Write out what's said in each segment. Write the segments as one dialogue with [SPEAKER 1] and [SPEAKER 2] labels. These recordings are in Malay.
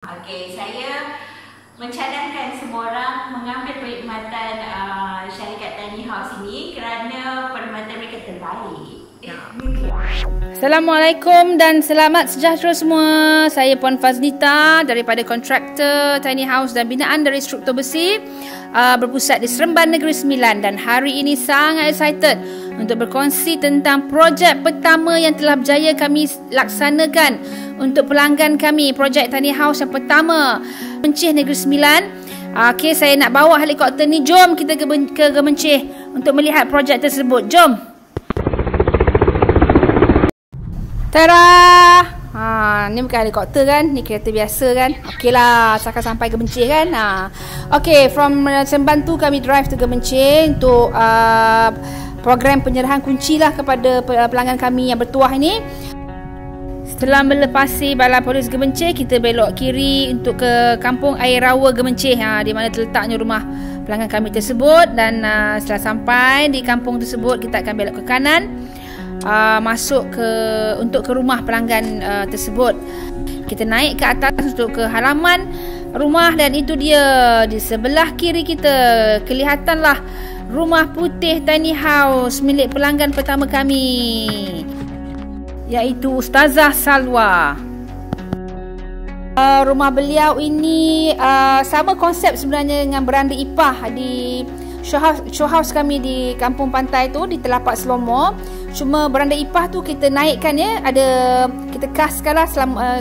[SPEAKER 1] Okey, saya mencadangkan semua orang mengambil perkhidmatan syarikat Tiny House ini kerana perkhidmatan mereka terbaik.
[SPEAKER 2] Assalamualaikum dan selamat sejahtera semua. Saya Puan Faznita daripada kontraktor Tiny House dan binaan dari struktur besi berpusat di Seremban Negeri Sembilan, dan hari ini sangat excited untuk berkongsi tentang projek pertama yang telah berjaya kami laksanakan untuk pelanggan kami, projek Tiny House yang pertama Gemencih Negeri Sembilan. Okey, saya nak bawa helikopter ni. Jom kita ke Gemencih untuk melihat projek tersebut. Jom. Tada! Ni bukan helikopter kan? Ni kereta biasa kan? Okey lah, asalkan sampai Gemencih kan? Okey, from Seremban tu kami drive to Gemencih untuk program penyerahan kunci lah kepada pelanggan kami yang bertuah ini. Setelah melepasi Balai Polis Gemencih, kita belok kiri untuk ke Kampung Air Rawa Gemencih, di mana terletaknya rumah pelanggan kami tersebut. Dan setelah sampai di kampung tersebut, kita akan belok ke kanan, masuk untuk ke rumah pelanggan tersebut. Kita naik ke atas untuk ke halaman rumah, dan itu dia di sebelah kiri kita kelihatanlah rumah putih Tiny House milik pelanggan pertama kami, iaitu Ustazah Salwa. Rumah beliau ini sama konsep sebenarnya dengan beranda Ipah di show house kami di Kampung Pantai tu, di Telapak Selomor. Cuma beranda Ipah tu kita naikkan ya, kita kaskan lah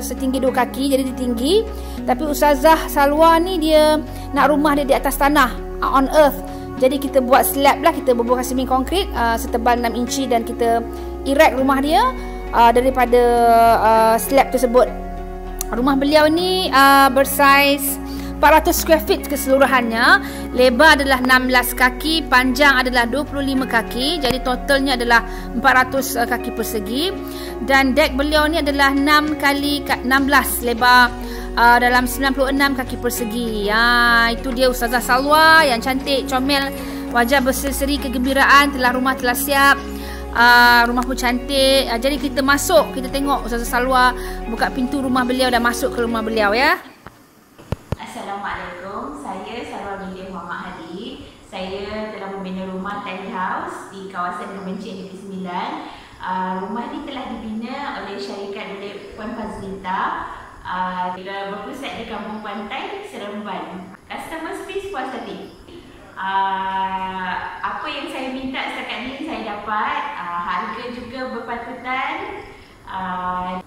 [SPEAKER 2] setinggi 2 kaki, jadi dia tinggi. Tapi Ustazah Salwa ni dia nak rumah dia di atas tanah, on earth. Jadi kita buat slab lah, kita bubuhkan semen konkrit setebal 6 inci, dan kita erect rumah dia daripada slab tersebut. Rumah beliau ni bersaiz 400 square feet keseluruhannya. Lebar adalah 16 kaki, panjang adalah 25 kaki. Jadi totalnya adalah 400 kaki persegi. Dan dek beliau ni adalah 6 kali 16, lebar dalam 96 kaki persegi. Itu dia Ustazah Salwa yang cantik, comel, wajah berseri-seri kegembiraan. Rumah telah siap. Rumah pun cantik. Jadi kita masuk, kita tengok Ustazah Salwa buka pintu rumah beliau dan masuk ke rumah beliau ya.
[SPEAKER 1] Assalamualaikum, saya Salwa binti Muhammad Hadi. Saya telah membina rumah Tiny House di kawasan Gemencih Negeri Sembilan. Rumah ini telah dibina oleh syarikat milik Puan Faznita, berpusat di Kampung Pantai, Seremban. Customer service puas hati. Apa yang saya minta setakat ini saya dapat. Harga juga berpatutan.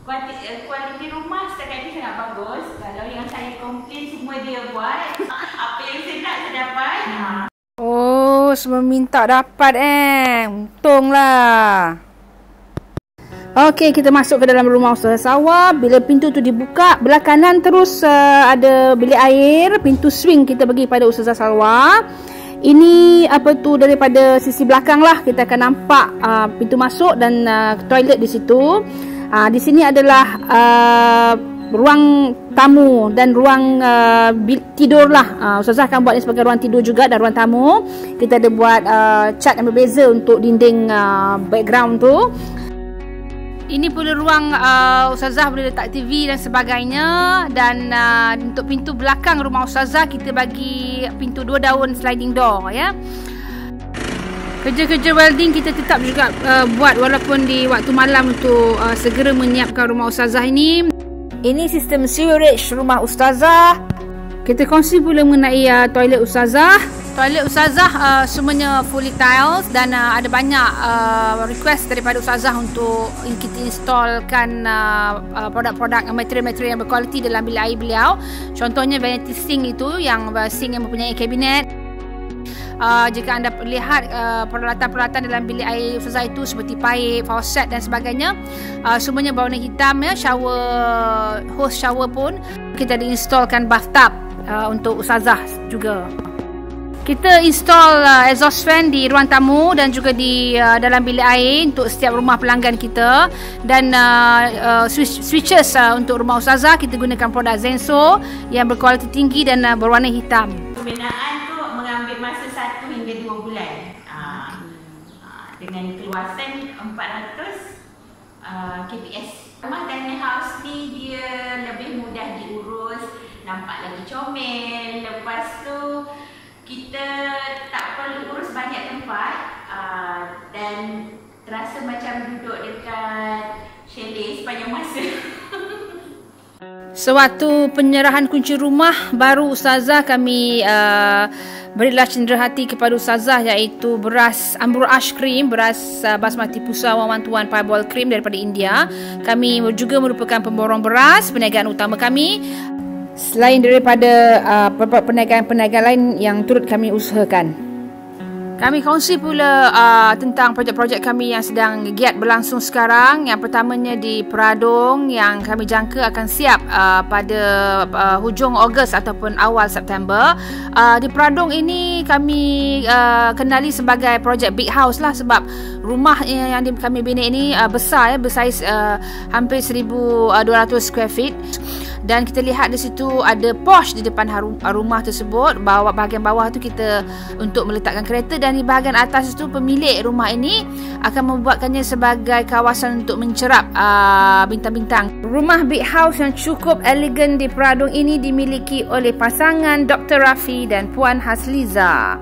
[SPEAKER 1] Kualiti rumah setakat ini sangat bagus. Kalau yang saya komplain semua dia buat. Apa yang saya nak saya dapat.
[SPEAKER 2] Oh, semua minta dapat untunglah. Okey, kita masuk ke dalam rumah Ustazah Salwa. Bila pintu tu dibuka, belah kanan terus ada bilik air. Pintu swing kita bagi pada Ustazah Salwa. Ini daripada sisi belakang lah, kita akan nampak pintu masuk dan toilet di situ. Di sini adalah ruang tamu dan ruang tidur lah. Ustazah akan buat ini sebagai ruang tidur juga dan ruang tamu. Kita ada buat cat yang berbeza untuk dinding background tu. Ini pula ruang Ustazah boleh letak TV dan sebagainya. Dan untuk pintu belakang rumah Ustazah, kita bagi pintu 2 daun sliding door ya. Kerja-kerja welding kita tetap juga buat walaupun di waktu malam untuk segera menyiapkan rumah Ustazah ini. Ini sistem sewerage rumah Ustazah. Kita kongsi pula mengenai toilet Ustazah. Toilet Ustazah semuanya fully tiles, dan ada banyak request daripada Ustazah untuk kita installkan produk-produk material-material yang berkualiti dalam bilik air beliau. Contohnya vanity sink itu, yang sink yang mempunyai kabinet. Jika anda lihat peralatan-peralatan dalam bilik air Ustazah itu seperti paip, faucet dan sebagainya, semuanya berwarna hitam ya. Hose shower pun kita diinstalkan bathtub untuk Ustazah juga. Kita install exhaust fan di ruang tamu dan juga di dalam bilik air untuk setiap rumah pelanggan kita. Dan switches untuk rumah Ustazah kita gunakan produk Zenso yang berkualiti tinggi dan berwarna hitam.
[SPEAKER 1] Pembinaan tu mengambil masa 1 hingga 2 bulan. Dengan keluasan 400 kps. Rumah Tiny House ni dia lebih mudah diurus. nampak lagi comel. Lepas tu kita tak perlu urus banyak tempat dan terasa macam duduk dekat chalet sepanjang masa.
[SPEAKER 2] Sewaktu penyerahan kunci rumah baru Ustazah, kami berilah cenderahati kepada Ustazah iaitu beras Amber Ash Cream, beras basmati Pusa 112 Parboil Cream daripada India. Kami juga merupakan pemborong beras, perniagaan utama kami, selain daripada perniagaan-perniagaan lain yang turut kami usahakan. Kami kongsi pula tentang projek-projek kami yang sedang giat berlangsung sekarang. Yang pertamanya di Peradong yang kami jangka akan siap pada hujung Ogos ataupun awal September. Di Peradong ini kami kenali sebagai projek Big House lah, sebab rumah yang kami bina ini besar, bersaiz hampir 1,200 square feet. Dan kita lihat di situ ada porch di depan rumah tersebut. Bahagian bawah tu kita untuk meletakkan kereta, dan di bahagian atas itu pemilik rumah ini akan membuatkannya sebagai kawasan untuk mencerap bintang-bintang. Rumah Big House yang cukup elegan di Peradong ini dimiliki oleh pasangan Dr. Rafi dan Puan Hasliza.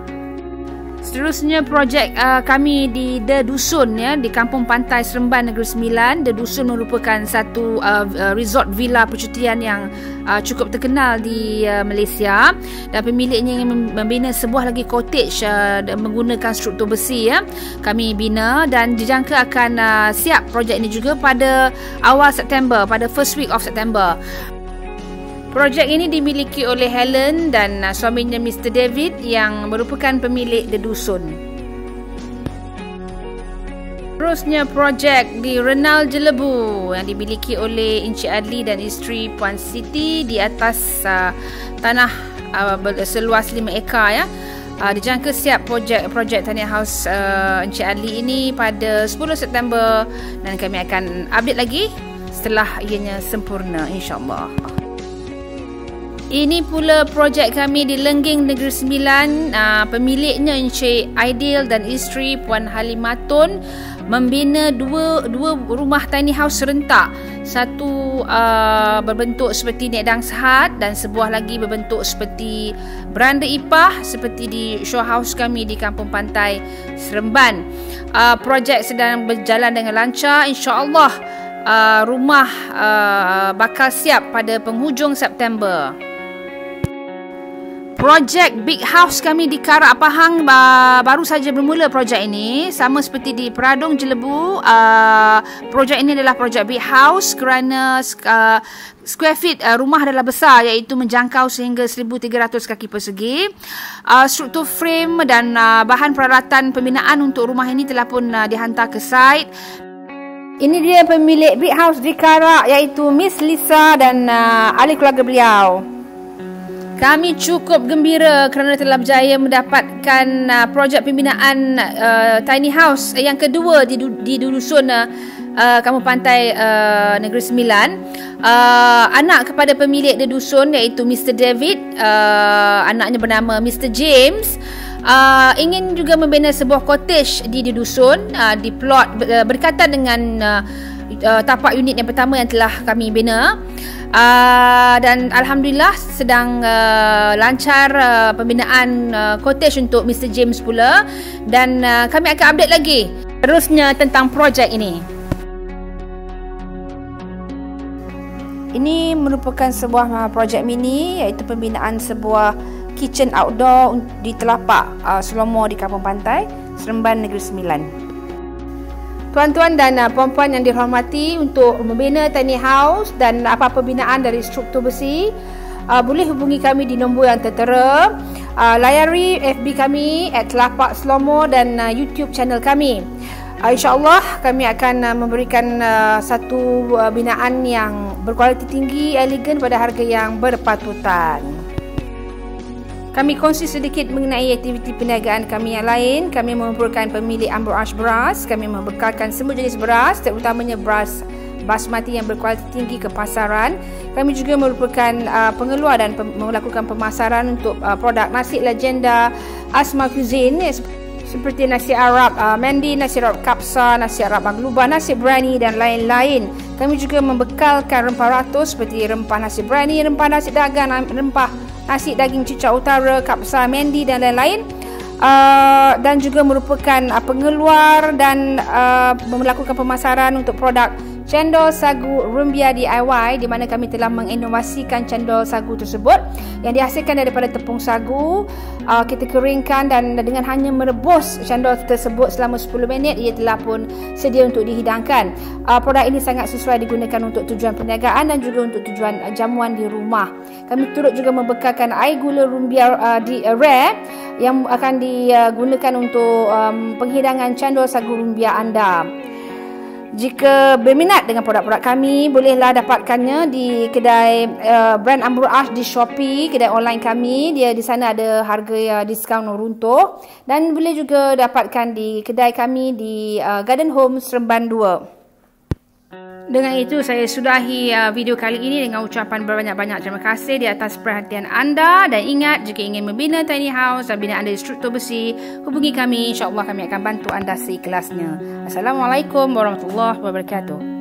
[SPEAKER 2] Seterusnya projek kami di The Dusun di Kampung Pantai Seremban Negeri Sembilan. The Dusun merupakan satu resort villa percutian yang cukup terkenal di Malaysia, dan pemiliknya ingin membina sebuah lagi cottage menggunakan struktur besi. Kami bina dan dijangka akan siap projek ini juga pada awal September, pada first week of September. Projek ini dimiliki oleh Helen dan suaminya Mr. David yang merupakan pemilik The Dusun. Terusnya projek di Renal Jelebu yang dimiliki oleh Encik Adli dan isteri Puan Siti di atas tanah seluas 5 ekar. Dijangka siap projek Tania House Encik Adli ini pada 10 September, dan kami akan update lagi setelah ianya sempurna, insya-Allah. Ini pula projek kami di Lengging Negeri Sembilan. Pemiliknya Encik Aidil dan isteri Puan Halimatun membina dua rumah tiny house serentak. Satu berbentuk seperti Nedang Sehat dan sebuah lagi berbentuk seperti beranda ipah seperti di show house kami di Kampung Pantai Seremban. Projek sedang berjalan dengan lancar, insya-Allah. Rumah bakal siap pada penghujung September. Projek Big House kami di Karak Pahang baru saja bermula projek ini. Sama seperti di Peradong Jelebu, projek ini adalah projek Big House kerana square feet rumah adalah besar, iaitu menjangkau sehingga 1,300 kaki persegi. Struktur frame dan bahan peralatan pembinaan untuk rumah ini telah pun dihantar ke site. Ini dia pemilik Big House di Karak, iaitu Miss Lisa dan ahli keluarga beliau. Kami cukup gembira kerana telah berjaya mendapatkan projek pembinaan tiny house yang kedua di Dusun Kampung Pantai Negeri Sembilan. Anak kepada pemilik The Dusun iaitu Mr. David, anaknya bernama Mr. James, ingin juga membina sebuah cottage di Dusun di plot berdekatan dengan tapak unit yang pertama yang telah kami bina. Dan Alhamdulillah sedang lancar pembinaan cottage untuk Mr. James pula, dan kami akan update lagi terusnya tentang projek ini. Ini merupakan sebuah projek mini, iaitu pembinaan sebuah kitchen outdoor di telapak Selomor di Kampung Pantai Seremban Negeri Sembilan. Tuan-tuan dan puan-puan yang dihormati, untuk membina tiny house dan apa-apa binaan dari struktur besi, boleh hubungi kami di nombor yang tertera. Layari FB kami @telapak Selomor dan YouTube channel kami. InsyaAllah kami akan memberikan satu binaan yang berkualiti tinggi, elegan pada harga yang berpatutan. Kami kongsi sedikit mengenai aktiviti perniagaan kami yang lain. Kami merupakan pemilik Amber Ash beras. Kami membekalkan semua jenis beras, terutamanya beras basmati yang berkualiti tinggi ke pasaran. Kami juga merupakan pengeluar dan melakukan pemasaran untuk produk nasi legenda Asma Cuisine seperti nasi Arab mandi, nasi Arab kapsa, nasi Arab magluba, nasi biryani dan lain-lain. Kami juga membekalkan rempah ratus seperti rempah nasi biryani, rempah nasi dagang, rempah nasi daging cicak utara, kapsa, mandi dan lain-lain. Dan juga merupakan pengeluar dan melakukan pemasaran untuk produk cendol sagu Rumbia DIY, di mana kami telah menginovasikan cendol sagu tersebut yang dihasilkan daripada tepung sagu. Kita keringkan dan dengan hanya merebus cendol tersebut selama 10 minit, ia telah pun sedia untuk dihidangkan. Produk ini sangat sesuai digunakan untuk tujuan perniagaan dan juga untuk tujuan jamuan di rumah. Kami turut juga membekalkan air gula Rumbia rare yang akan digunakan untuk penghidangan cendol sagu Rumbia anda. Jika berminat dengan produk-produk kami, bolehlah dapatkannya di kedai brand Amrul Ash di Shopee, kedai online kami. Dia di sana ada harga diskaun runtuh, dan boleh juga dapatkan di kedai kami di Garden Home Seremban 2. Dengan itu saya sudahi video kali ini dengan ucapan berbanyak-banyak terima kasih di atas perhatian anda. Dan ingat, jika ingin membina tiny house dan bina anda di struktur besi, hubungi kami, insya-Allah kami akan bantu anda seikhlasnya. Assalamualaikum warahmatullahi wabarakatuh.